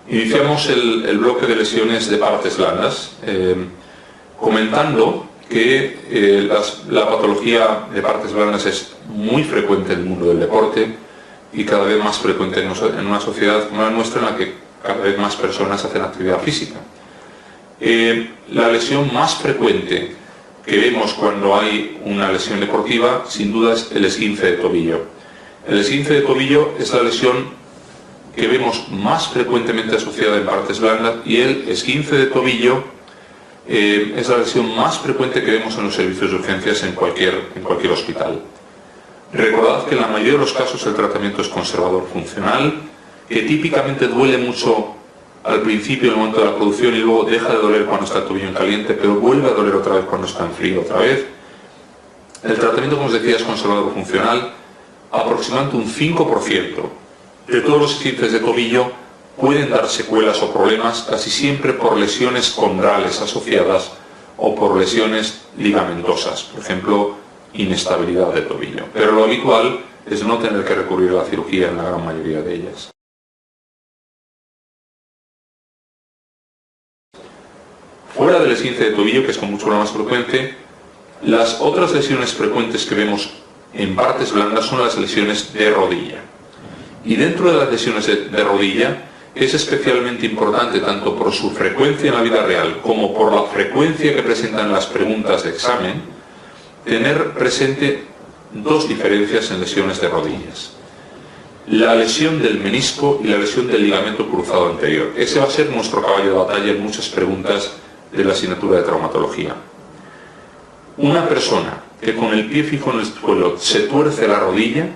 Iniciamos el bloque de lesiones de partes blandas, comentando que la patología de partes blandas es muy frecuente en el mundo del deporte y cada vez más frecuente en una sociedad como la nuestra, en la que cada vez más personas hacen actividad física. La lesión más frecuente que vemos cuando hay una lesión deportiva, sin duda, es el esguince de tobillo. El esguince de tobillo es la lesión que vemos más frecuentemente asociada en partes blandas, y el esguince de tobillo es la lesión más frecuente que vemos en los servicios de urgencias en cualquier hospital. Recordad que en la mayoría de los casos el tratamiento es conservador funcional, que típicamente duele mucho al principio, en el momento de la producción, y luego deja de doler cuando está el tobillo en caliente, pero vuelve a doler otra vez cuando está en frío otra vez. El tratamiento, como os decía, es conservador funcional. Aproximadamente un 5% de todos los esguinces de tobillo pueden dar secuelas o problemas, casi siempre por lesiones condrales asociadas o por lesiones ligamentosas, por ejemplo, inestabilidad de tobillo. Pero lo habitual es no tener que recurrir a la cirugía en la gran mayoría de ellas. Fuera del esguince de tobillo, que es con mucho más frecuente, las otras lesiones frecuentes que vemos en partes blandas son las lesiones de rodilla. Y dentro de las lesiones de rodilla es especialmente importante, tanto por su frecuencia en la vida real como por la frecuencia que presentan las preguntas de examen, tener presente dos diferencias en lesiones de rodillas: la lesión del menisco y la lesión del ligamento cruzado anterior. Ese va a ser nuestro caballo de batalla en muchas preguntas de la asignatura de traumatología. Una persona que con el pie fijo en el suelo se tuerce la rodilla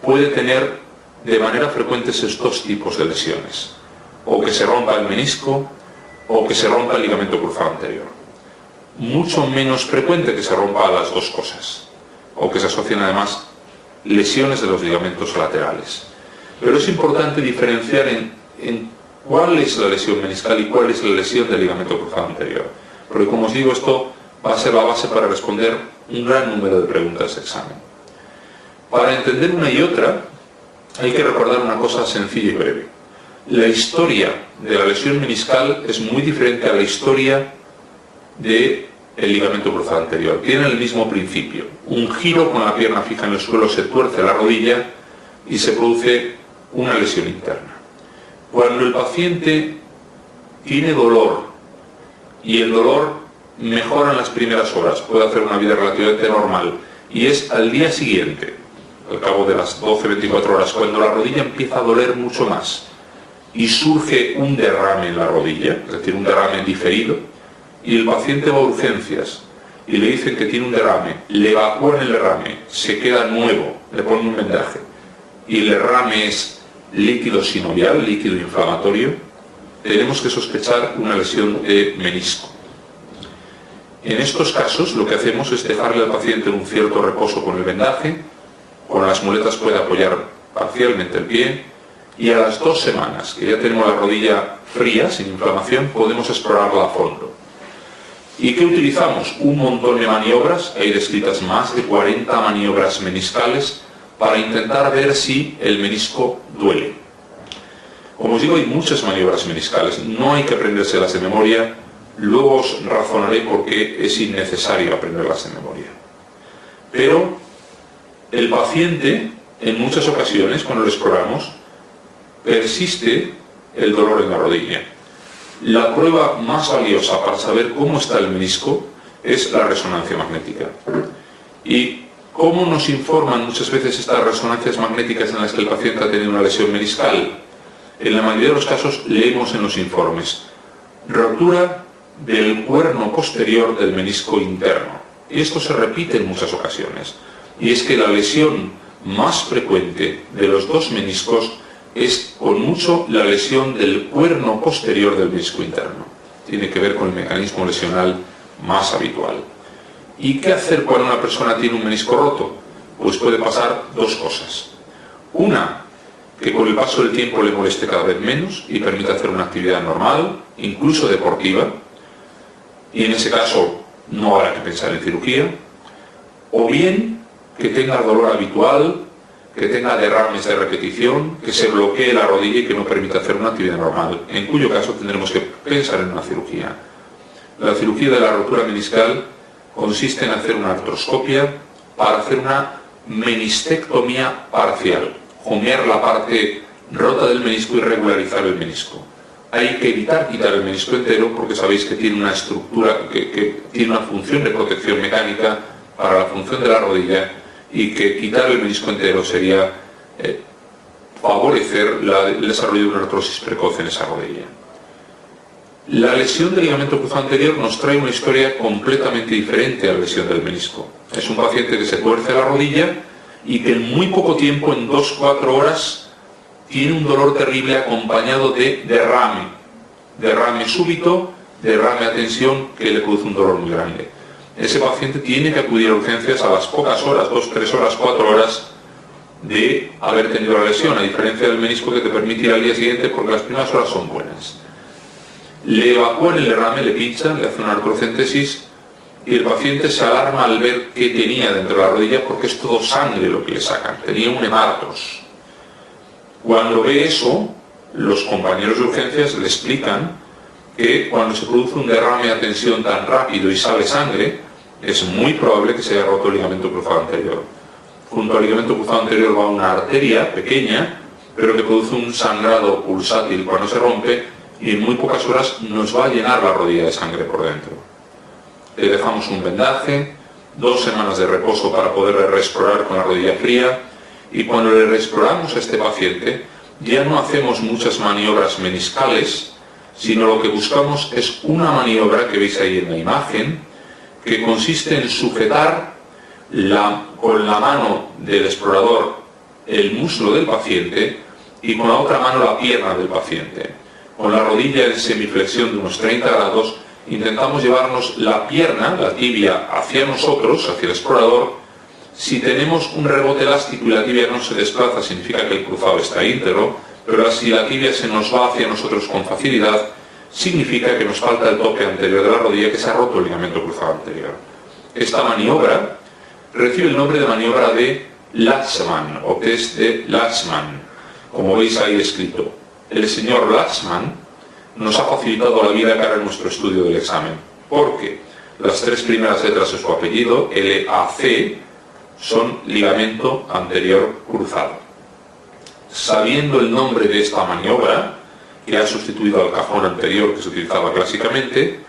puede tener de manera frecuente esos dos tipos de lesiones: o que se rompa el menisco o que se rompa el ligamento cruzado anterior. Mucho menos frecuente que se rompa las dos cosas, o que se asocien además lesiones de los ligamentos laterales. Pero es importante diferenciar en cuál es la lesión meniscal y cuál es la lesión del ligamento cruzado anterior, porque, como os digo, esto va a ser la base para responder un gran número de preguntas de examen. Para entender una y otra hay que recordar una cosa sencilla y breve. La historia de la lesión meniscal es muy diferente a la historia del ligamento cruzado anterior. Tienen el mismo principio: un giro con la pierna fija en el suelo, se tuerce la rodilla y se produce una lesión interna. Cuando el paciente tiene dolor y el dolor mejora en las primeras horas, puede hacer una vida relativamente normal, y es al día siguiente, al cabo de las 12-24 horas, cuando la rodilla empieza a doler mucho más y surge un derrame en la rodilla, es decir, un derrame diferido, y el paciente va a urgencias y le dicen que tiene un derrame, le evacúan el derrame, se queda nuevo, le ponen un vendaje, y el derrame es líquido sinovial, líquido inflamatorio, tenemos que sospechar una lesión de menisco. En estos casos lo que hacemos es dejarle al paciente en un cierto reposo con el vendaje. Con las muletas puede apoyar parcialmente el pie, y a las 2 semanas, que ya tenemos la rodilla fría, sin inflamación, podemos explorarla a fondo. ¿Y qué utilizamos? Un montón de maniobras, hay descritas más de 40 maniobras meniscales para intentar ver si el menisco duele. Como os digo, hay muchas maniobras meniscales, no hay que aprendérselas de memoria. Luego os razonaré por qué es innecesario aprenderlas de memoria. Pero el paciente, en muchas ocasiones, cuando lo exploramos, persiste el dolor en la rodilla. La prueba más valiosa para saber cómo está el menisco es la resonancia magnética. ¿Y cómo nos informan muchas veces estas resonancias magnéticas en las que el paciente ha tenido una lesión meniscal? En la mayoría de los casos leemos en los informes: rotura del cuerno posterior del menisco interno. Y esto se repite en muchas ocasiones. Y es que la lesión más frecuente de los dos meniscos es con mucho la lesión del cuerno posterior del menisco interno. Tiene que ver con el mecanismo lesional más habitual. ¿Y qué hacer cuando una persona tiene un menisco roto? Pues puede pasar dos cosas. Una, que con el paso del tiempo le moleste cada vez menos y permita hacer una actividad normal, incluso deportiva, y en ese caso no habrá que pensar en cirugía. O bien que tenga dolor habitual, que tenga derrames de repetición, que se bloquee la rodilla y que no permita hacer una actividad normal, en cuyo caso tendremos que pensar en una cirugía. La cirugía de la rotura meniscal consiste en hacer una artroscopia para hacer una menistectomía parcial, jomear la parte rota del menisco y regularizar el menisco. Hay que evitar quitar el menisco entero porque sabéis que tiene una estructura, que tiene una función de protección mecánica para la función de la rodilla, y que quitar el menisco entero sería favorecer el desarrollo de una artrosis precoz en esa rodilla. La lesión del ligamento cruzado anterior nos trae una historia completamente diferente a la lesión del menisco. Es un paciente que se tuerce la rodilla y que en muy poco tiempo, en 2-4 horas, tiene un dolor terrible acompañado de derrame súbito, derrame a tensión que le produce un dolor muy grande. Ese paciente tiene que acudir a urgencias a las pocas horas, 2, 3 horas, 4 horas de haber tenido la lesión, a diferencia del menisco que te permite ir al día siguiente porque las primeras horas son buenas. Le evacúan el derrame, le pinchan, le hacen una artrocentesis y el paciente se alarma al ver qué tenía dentro de la rodilla porque es todo sangre lo que le sacan, tenía un hemartos. Cuando ve eso, los compañeros de urgencias le explican que cuando se produce un derrame a tensión tan rápido y sale sangre, es muy probable que se haya roto el ligamento cruzado anterior. Junto al ligamento cruzado anterior va una arteria pequeña, pero que produce un sangrado pulsátil cuando se rompe, y en muy pocas horas nos va a llenar la rodilla de sangre por dentro. Le dejamos un vendaje, 2 semanas de reposo para poder reexplorar con la rodilla fría, y cuando le reexploramos a este paciente, ya no hacemos muchas maniobras meniscales, sino lo que buscamos es una maniobra que veis ahí en la imagen, que consiste en sujetar con la mano del explorador el muslo del paciente y con la otra mano la pierna del paciente. Con la rodilla en semiflexión de unos 30 grados, intentamos llevarnos la pierna, la tibia, hacia nosotros, hacia el explorador. Si tenemos un rebote elástico y la tibia no se desplaza, significa que el cruzado está íntegro, pero si la tibia se nos va hacia nosotros con facilidad, significa que nos falta el tope anterior de la rodilla, que se ha roto el ligamento cruzado anterior. Esta maniobra recibe el nombre de maniobra de Latchman o test de Latchman, como veis ahí escrito. El señor Latchman nos ha facilitado la vida cara en nuestro estudio del examen, porque las 3 primeras letras de su apellido, LAC, son ligamento anterior cruzado. Sabiendo el nombre de esta maniobra, que ha sustituido al cajón anterior que se utilizaba clásicamente,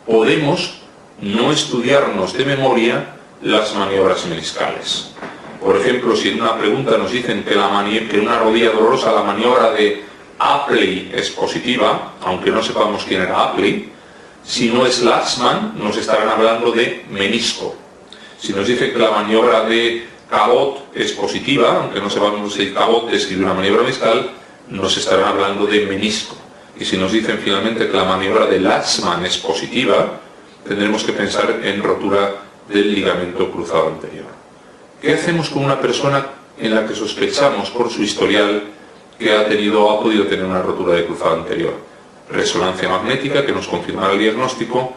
podemos no estudiarnos de memoria las maniobras meniscales. Por ejemplo, si en una pregunta nos dicen que en una rodilla dolorosa la maniobra de Apley es positiva, aunque no sepamos quién era Apley, si no es Latchman, nos estarán hablando de menisco. Si nos dicen que la maniobra de Cabot es positiva, aunque no sepamos si Cabot describe una maniobra meniscal, nos estarán hablando de menisco. Y si nos dicen finalmente que la maniobra de Latchman es positiva, tendremos que pensar en rotura del ligamento cruzado anterior. ¿Qué hacemos con una persona en la que sospechamos por su historial que ha podido tener una rotura de cruzado anterior? Resonancia magnética que nos confirmará el diagnóstico,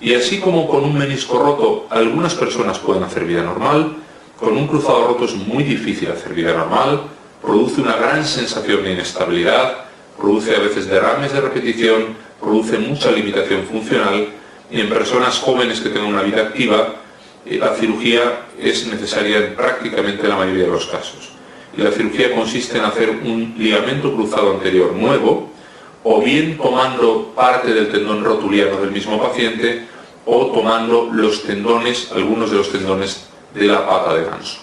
y así como con un menisco roto algunas personas pueden hacer vida normal, con un cruzado roto es muy difícil hacer vida normal, produce una gran sensación de inestabilidad, produce a veces derrames de repetición, produce mucha limitación funcional, y en personas jóvenes que tengan una vida activa, la cirugía es necesaria en prácticamente la mayoría de los casos. Y la cirugía consiste en hacer un ligamento cruzado anterior nuevo, o bien tomando parte del tendón rotuliano del mismo paciente, o tomando los tendones, algunos de los tendones de la pata de ganso.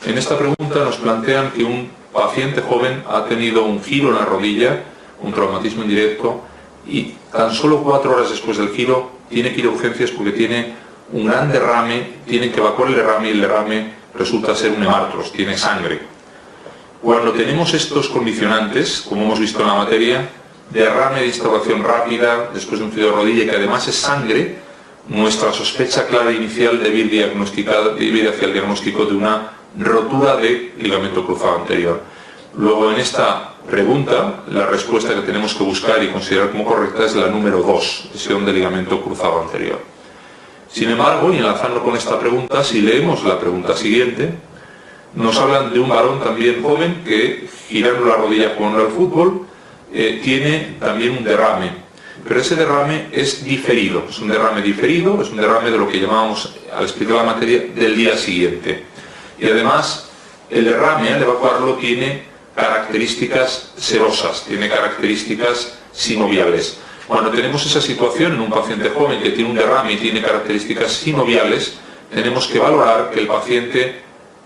En esta pregunta nos plantean que un paciente joven ha tenido un giro en la rodilla, un traumatismo indirecto, y tan solo 4 horas después del giro tiene que ir a urgencias porque tiene un gran derrame, tienen que evacuar el derrame y el derrame resulta ser un hemartos, tiene sangre. Cuando tenemos estos condicionantes, como hemos visto en la materia, derrame de instauración rápida después de un giro de rodilla y que además es sangre, nuestra sospecha clara inicial debe ir hacia el diagnóstico de una rotura de ligamento cruzado anterior. Luego, en esta pregunta, la respuesta que tenemos que buscar y considerar como correcta es la número 2, lesión de ligamento cruzado anterior. Sin embargo, y enlazando con esta pregunta, si leemos la pregunta siguiente, nos hablan de un varón también joven que, girando la rodilla jugando al fútbol, tiene también un derrame. Pero ese derrame es diferido, es un derrame diferido, es un derrame de lo que llamamos, al explicar la materia, del día siguiente. Y además, el derrame, al evacuarlo, tiene características serosas, tiene características sinoviales. Cuando tenemos esa situación en un paciente joven que tiene un derrame y tiene características sinoviales, tenemos que valorar que el paciente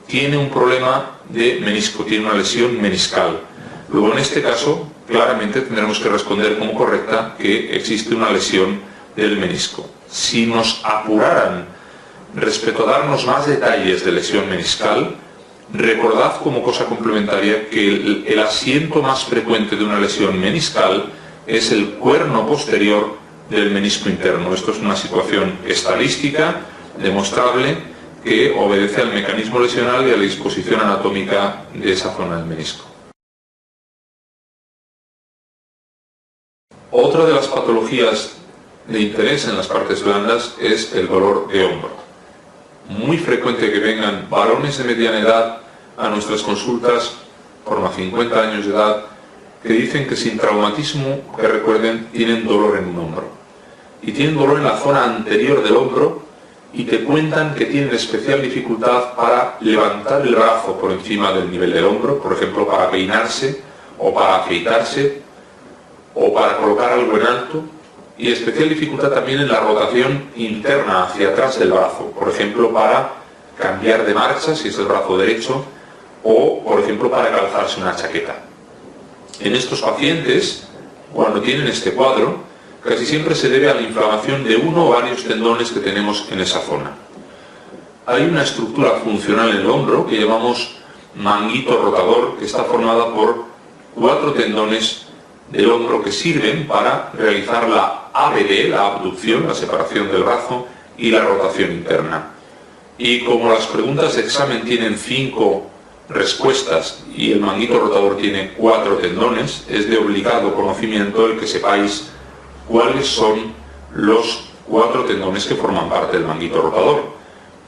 tiene un problema de menisco, tiene una lesión meniscal. Luego, en este caso, claramente tendremos que responder como correcta que existe una lesión del menisco. Si nos apuraran respecto a darnos más detalles de lesión meniscal, recordad como cosa complementaria que el asiento más frecuente de una lesión meniscal es el cuerno posterior del menisco interno. Esto es una situación estadística, demostrable, que obedece al mecanismo lesional y a la disposición anatómica de esa zona del menisco. Otra de las patologías de interés en las partes blandas es el dolor de hombro. Muy frecuente que vengan varones de mediana edad a nuestras consultas, por unos 50 años de edad, que dicen que sin traumatismo, que recuerden, tienen dolor en un hombro. Y tienen dolor en la zona anterior del hombro y te cuentan que tienen especial dificultad para levantar el brazo por encima del nivel del hombro, por ejemplo, para peinarse o para afeitarse o para colocar algo en alto, y especial dificultad también en la rotación interna hacia atrás del brazo, por ejemplo, para cambiar de marcha, si es el brazo derecho, o, por ejemplo, para calzarse una chaqueta. En estos pacientes, cuando tienen este cuadro, casi siempre se debe a la inflamación de uno o varios tendones que tenemos en esa zona. Hay una estructura funcional en el hombro que llamamos manguito rotador, que está formada por 4 tendones del hombro que sirven para realizar la ABD, la abducción, la separación del brazo, y la rotación interna. Y como las preguntas de examen tienen 5 respuestas y el manguito rotador tiene 4 tendones, es de obligado conocimiento el que sepáis cuáles son los 4 tendones que forman parte del manguito rotador,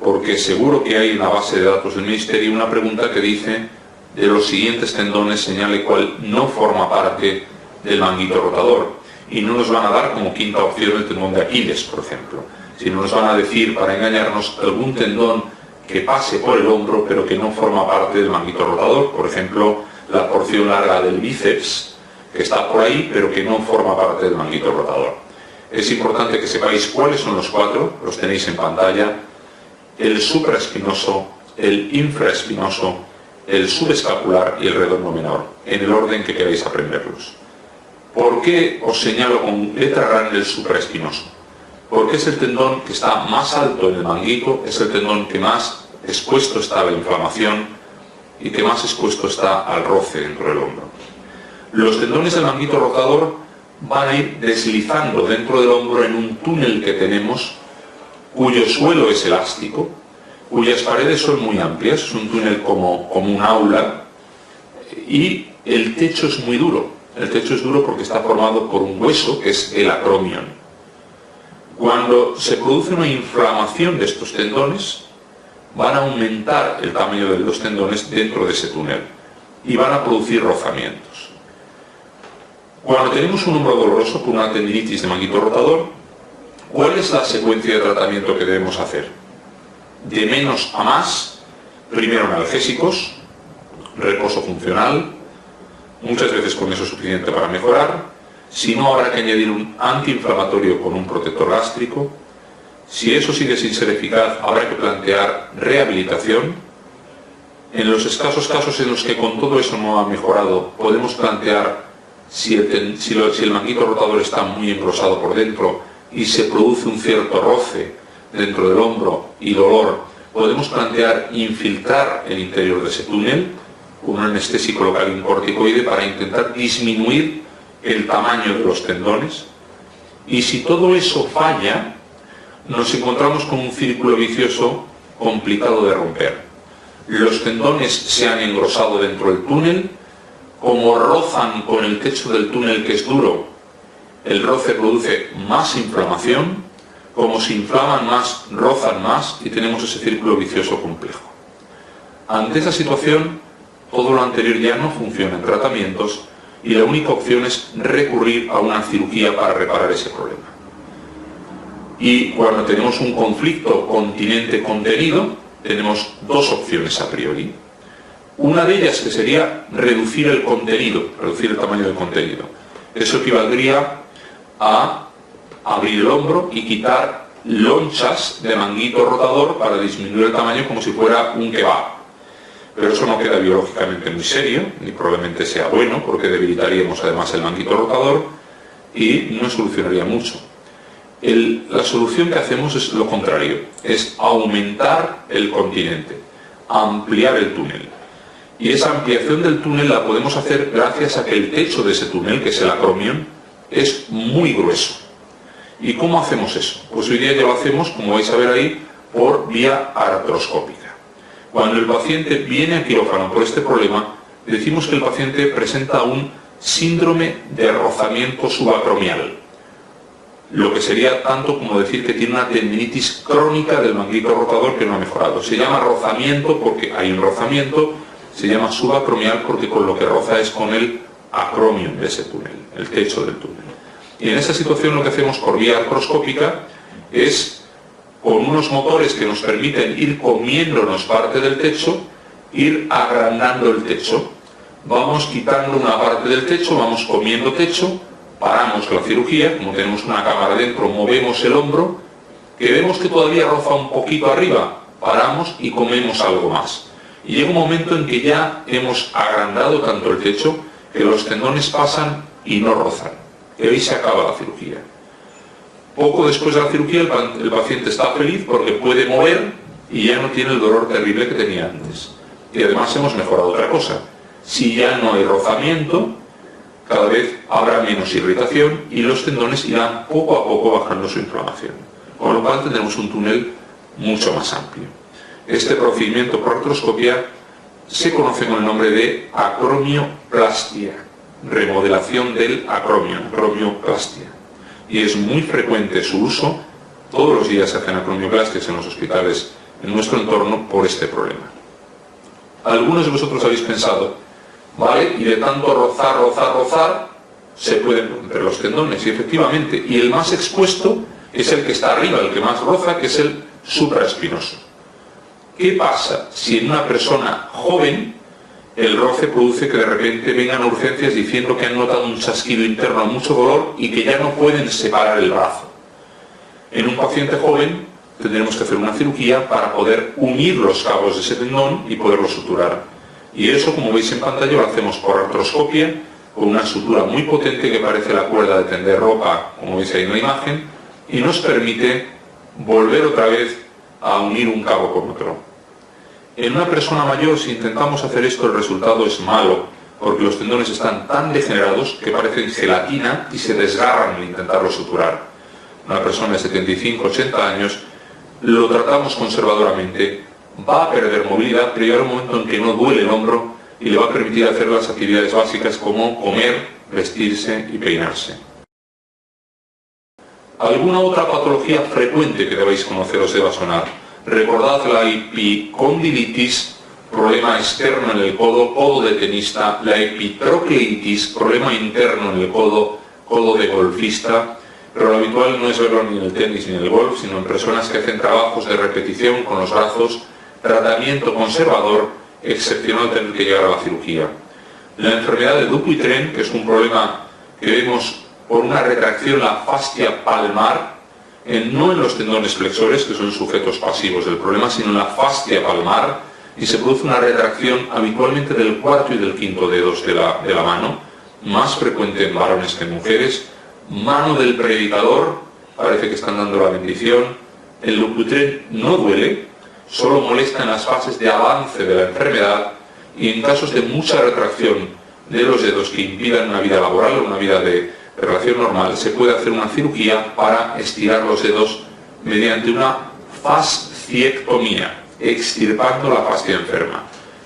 porque seguro que hay en la base de datos del Ministerio una pregunta que dice: de los siguientes tendones señale cuál no forma parte del manguito rotador, y no nos van a dar como quinta opción el tendón de Aquiles, por ejemplo, sino nos van a decir, para engañarnos, algún tendón que pase por el hombro pero que no forma parte del manguito rotador, por ejemplo, la porción larga del bíceps, que está por ahí pero que no forma parte del manguito rotador. Es importante que sepáis cuáles son los 4, los tenéis en pantalla: el supraespinoso, el infraespinoso, el subescapular y el redondo menor, en el orden que queráis aprenderlos. ¿Por qué os señalo con letra grande el supraespinoso? Porque es el tendón que está más alto en el manguito, es el tendón que más expuesto está a la inflamación y que más expuesto está al roce dentro del hombro. Los tendones del manguito rotador van a ir deslizando dentro del hombro en un túnel que tenemos, cuyo suelo es elástico, cuyas paredes son muy amplias, es un túnel como un aula, y el techo es muy duro. El techo es duro porque está formado por un hueso, que es el acromion. Cuando se produce una inflamación de estos tendones, van a aumentar el tamaño de los tendones dentro de ese túnel y van a producir rozamientos. Cuando tenemos un hombro doloroso por una tendinitis de manguito rotador, ¿cuál es la secuencia de tratamiento que debemos hacer? De menos a más, primero analgésicos, reposo funcional, muchas veces con eso es suficiente para mejorar. Si no, habrá que añadir un antiinflamatorio con un protector gástrico. Si eso sigue sin ser eficaz, habrá que plantear rehabilitación. En los escasos casos en los que con todo eso no ha mejorado, podemos plantear, si el manguito rotador está muy engrosado por dentro y se produce un cierto roce dentro del hombro y dolor, podemos plantear infiltrar el interior de ese túnel con un anestésico local y un corticoide para intentar disminuir el tamaño de los tendones. Y si todo eso falla, nos encontramos con un círculo vicioso complicado de romper. Los tendones se han engrosado dentro del túnel, como rozan con el techo del túnel, que es duro, el roce produce más inflamación, como se inflaman más, rozan más y tenemos ese círculo vicioso complejo. Ante esa situación, todo lo anterior ya no funciona en tratamientos y la única opción es recurrir a una cirugía para reparar ese problema. Y cuando tenemos un conflicto continente-contenido, tenemos dos opciones a priori. Una de ellas que sería reducir el contenido, reducir el tamaño del contenido. Eso equivaldría a abrir el hombro y quitar lonchas de manguito rotador para disminuir el tamaño como si fuera un kebab. Pero eso no queda biológicamente muy serio, ni probablemente sea bueno, porque debilitaríamos además el manguito rotador y no solucionaría mucho. La solución que hacemos es lo contrario, es aumentar el continente, ampliar el túnel. Y esa ampliación del túnel la podemos hacer gracias a que el techo de ese túnel, que es el acromion, es muy grueso. ¿Y cómo hacemos eso? Pues hoy día ya lo hacemos, como vais a ver ahí, por vía artroscópica. Cuando el paciente viene a quirófano por este problema, decimos que el paciente presenta un síndrome de rozamiento subacromial. Lo que sería tanto como decir que tiene una tendinitis crónica del manguito rotador que no ha mejorado. Se llama rozamiento porque hay un rozamiento, se llama subacromial porque con lo que roza es con el acromion de ese túnel, el techo del túnel. Y en esa situación lo que hacemos por vía artroscópica es, con unos motores que nos permiten ir comiéndonos parte del techo, ir agrandando el techo. Vamos quitando una parte del techo, vamos comiendo techo, paramos la cirugía, como tenemos una cámara dentro, movemos el hombro, que vemos que todavía roza un poquito arriba, paramos y comemos algo más. Y llega un momento en que ya hemos agrandado tanto el techo que los tendones pasan y no rozan. Y ahí se acaba la cirugía. Poco después de la cirugía el paciente está feliz porque puede mover y ya no tiene el dolor terrible que tenía antes. Y además hemos mejorado otra cosa. Si ya no hay rozamiento, cada vez habrá menos irritación y los tendones irán poco a poco bajando su inflamación. Con lo cual tendremos un túnel mucho más amplio. Este procedimiento por artroscopia se conoce con el nombre de acromioplastia, remodelación del acromion, acromioplastia. Y es muy frecuente su uso, todos los días se hacen acromioplastias en los hospitales en nuestro entorno por este problema. Algunos de vosotros habéis pensado, ¿vale? Y de tanto rozar, se pueden romper los tendones, y efectivamente, y el más expuesto es el que está arriba, el que más roza, que es el supraespinoso. ¿Qué pasa si en una persona joven el roce produce que de repente vengan a urgencias diciendo que han notado un chasquido interno, mucho dolor y que ya no pueden separar el brazo? En un paciente joven tendremos que hacer una cirugía para poder unir los cabos de ese tendón y poderlo suturar. Y eso, como veis en pantalla, lo hacemos por artroscopia, con una sutura muy potente que parece la cuerda de tender ropa, como veis ahí en la imagen, y nos permite volver otra vez a unir un cabo con otro. En una persona mayor, si intentamos hacer esto, el resultado es malo, porque los tendones están tan degenerados que parecen gelatina y se desgarran al intentarlo suturar. Una persona de 75, 80 años, lo tratamos conservadoramente, va a perder movilidad, pero llegará un momento en que no duele el hombro y le va a permitir hacer las actividades básicas como comer, vestirse y peinarse. ¿Alguna otra patología frecuente que debáis conocer os deba sonar? Recordad la epicondilitis, problema externo en el codo, codo de tenista, la epitrocleitis, problema interno en el codo, codo de golfista, pero lo habitual no es verlo ni en el tenis ni en el golf, sino en personas que hacen trabajos de repetición con los brazos, tratamiento conservador, excepcional tener que llegar a la cirugía. La enfermedad de Dupuytren, que es un problema que vemos por una retracción en la fascia palmar, no en los tendones flexores, que son sujetos pasivos del problema, sino en la fascia palmar, y se produce una retracción habitualmente del cuarto y del quinto dedos de la mano, más frecuente en varones que en mujeres. Mano del predicador, parece que están dando la bendición. El Dupuytren no duele, solo molesta en las fases de avance de la enfermedad y en casos de mucha retracción de los dedos que impidan una vida laboral o una vida de relación normal, se puede hacer una cirugía para estirar los dedos mediante una fasciectomía, extirpando la fascia enferma.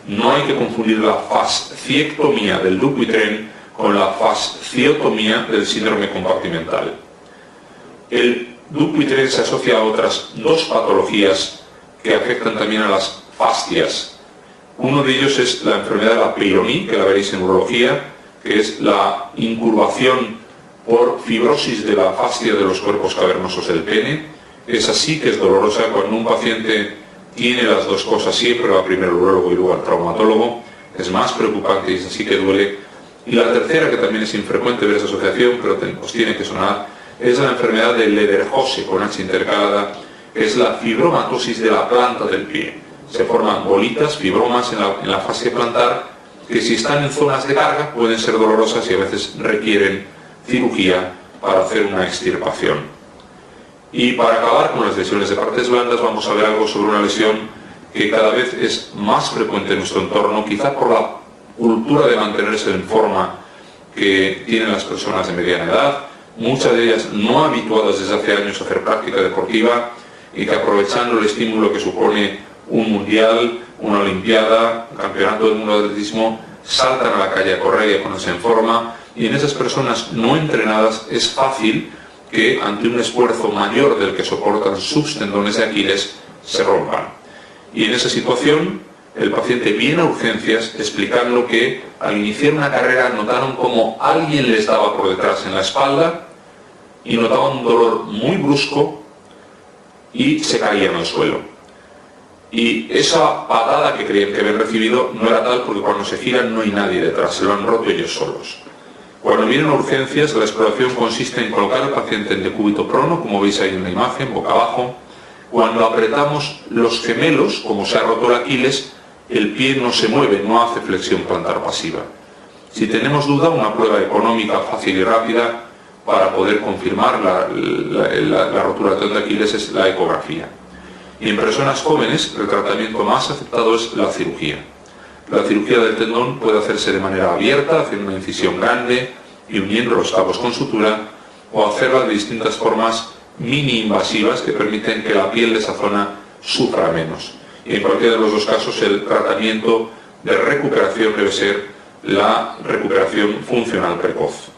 No hay que confundir la fasciectomía del Dupuytren con la fasciotomía del síndrome compartimental. El Dupuytren se asocia a otras dos patologías que afectan también a las fascias. Uno de ellos es la enfermedad de la Peyronie, que la veréis en urología, que es la incurvación por fibrosis de la fascia de los cuerpos cavernosos del pene. Es así que es dolorosa. Cuando un paciente tiene las dos cosas, siempre va primero al urólogo y luego al traumatólogo. Es más preocupante y es así que duele. Y la tercera, que también es infrecuente ver esa asociación, pero os tiene que sonar, es la enfermedad de Lederhose, con H intercalada, que es la fibromatosis de la planta del pie. Se forman bolitas, fibromas en la fascia plantar, que si están en zonas de carga pueden ser dolorosas y a veces requieren cirugía para hacer una extirpación. Y para acabar con las lesiones de partes blandas, vamos a ver algo sobre una lesión que cada vez es más frecuente en nuestro entorno, quizá por la cultura de mantenerse en forma que tienen las personas de mediana edad, muchas de ellas no habituadas desde hace años a hacer práctica deportiva y que, aprovechando el estímulo que supone un mundial, una olimpiada, un campeonato del mundo de atletismo, saltan a la calle a correr y a ponerse en forma, y en esas personas no entrenadas es fácil que ante un esfuerzo mayor del que soportan sus tendones de Aquiles se rompan. Y en esa situación el paciente viene a urgencias explicando que al iniciar una carrera notaron como alguien les daba por detrás en la espalda y notaban un dolor muy brusco y se caían al suelo. Y esa patada que creían que habían recibido no era tal, porque cuando se giran no hay nadie detrás, se lo han roto ellos solos. Cuando vienen a urgencias, la exploración consiste en colocar al paciente en decúbito prono, como veis ahí en la imagen, boca abajo. Cuando apretamos los gemelos, como se ha roto el Aquiles, el pie no se mueve, no hace flexión plantar pasiva. Si tenemos duda, una prueba económica, fácil y rápida para poder confirmar la rotura del tendón de Aquiles es la ecografía. Y en personas jóvenes el tratamiento más aceptado es la cirugía. La cirugía del tendón puede hacerse de manera abierta, haciendo una incisión grande y uniendo los cabos con sutura, o hacerla de distintas formas mini invasivas que permiten que la piel de esa zona sufra menos. Y en cualquiera de los dos casos el tratamiento de recuperación debe ser la recuperación funcional precoz.